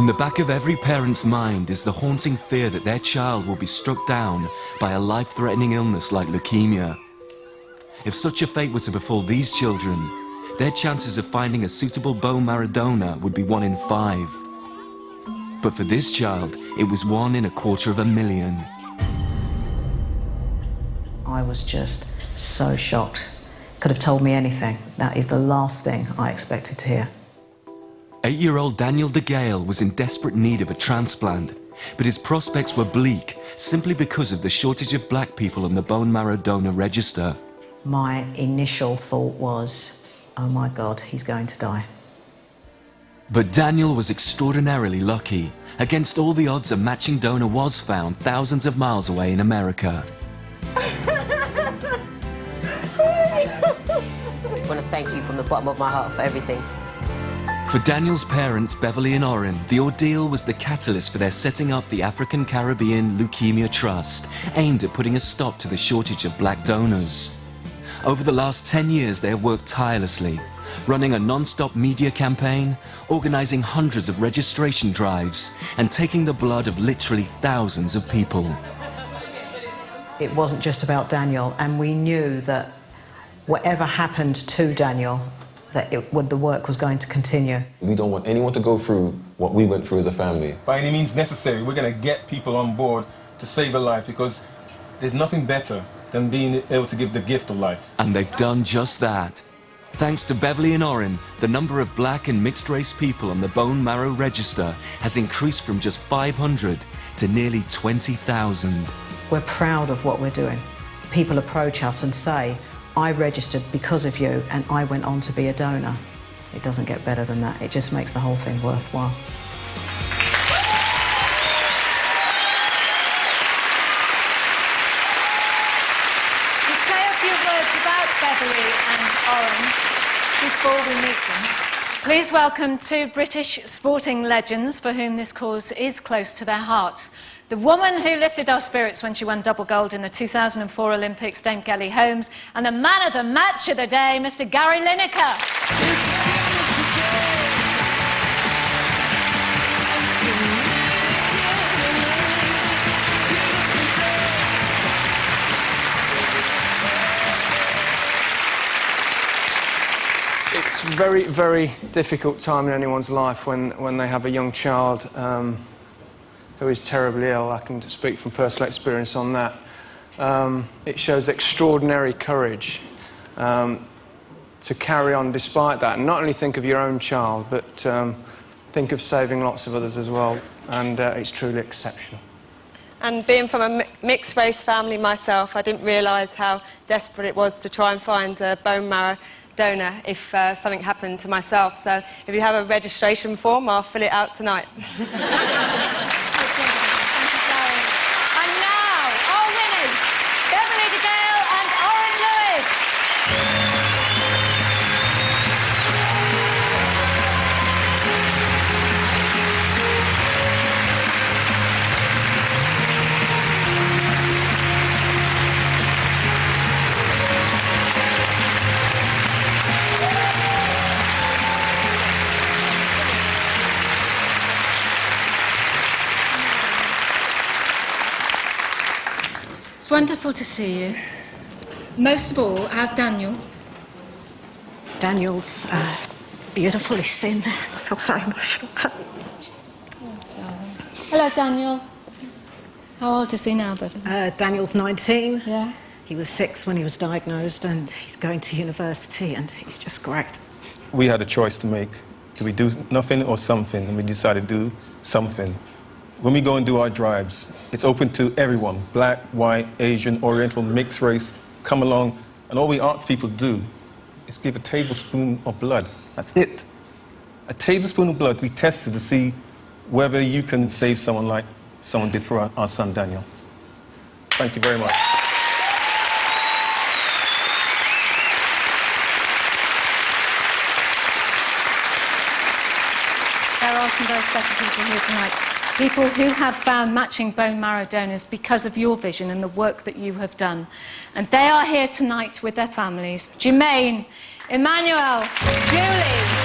In the back of every parent's mind is the haunting fear that their child will be struck down by a life-threatening illness like leukemia. If such a fate were to befall these children, their chances of finding a suitable bone marrow donor would be 1 in 5. But for this child, it was 1 in 250,000. I was just so shocked. Could have told me anything. That is the last thing I expected to hear. 8-year-old Daniel De-Gale was in desperate need of a transplant, but his prospects were bleak simply because of the shortage of black people on the bone marrow donor register. My initial thought was, oh my God, he's going to die. But Daniel was extraordinarily lucky. Against all the odds, a matching donor was found thousands of miles away in America. I want to thank you from the bottom of my heart for everything. For Daniel's parents, Beverley and Orrin, the ordeal was the catalyst for their setting up the African Caribbean Leukemia Trust, aimed at putting a stop to the shortage of black donors. Over the last 10 years, they have worked tirelessly, running a non-stop media campaign, organizing hundreds of registration drives, and taking the blood of literally thousands of people. It wasn't just about Daniel, and we knew that whatever happened to Daniel, that the work was going to continue. We don't want anyone to go through what we went through as a family. By any means necessary, we're going to get people on board to save a life, because there's nothing better than being able to give the gift of life. And they've done just that. Thanks to Beverley and Orrin, the number of black and mixed race people on the bone marrow register has increased from just 500 to nearly 20,000. We're proud of what we're doing. People approach us and say, I registered because of you and I went on to be a donor. It doesn't get better than that. It just makes the whole thing worthwhile. To say a few words about Beverley and Orrin before we meet them, please welcome 2 British sporting legends for whom this cause is close to their hearts. The woman who lifted our spirits when she won double gold in the 2004 Olympics, Dame Kelly Holmes, and the man of the match of the day, Mr. Gary Lineker. It's a very, very difficult time in anyone's life when they have a young child who is terribly ill. I can speak from personal experience on that. It shows extraordinary courage to carry on despite that, and not only think of your own child, but think of saving lots of others as well, and it's truly exceptional. And being from a mixed race family myself, I didn't realise how desperate it was to try and find a bone marrow donor if something happened to myself. So if you have a registration form, I'll fill it out tonight. And now, our winners, Beverley De-Gale and Orrin Lewis. It's wonderful to see you. Most of all, how's Daniel? Daniel's beautiful. He's seen there. I feel so emotional. Hello, Daniel. How old is he now, Beverley? Daniel's 19. Yeah. He was 6 when he was diagnosed, and he's going to university, and he's just great. We had a choice to make. Do we do nothing or something? And we decided to do something. When we go and do our drives, it's open to everyone, black, white, Asian, Oriental, mixed race, come along, and all we ask people to do is give a tablespoon of blood. That's it. A tablespoon of blood. We tested to see whether you can save someone like someone did for our son Daniel. Thank you very much. There are some very special people here tonight. People who have found matching bone marrow donors because of your vision and the work that you have done. And they are here tonight with their families. Jermaine, Emmanuel, Julie,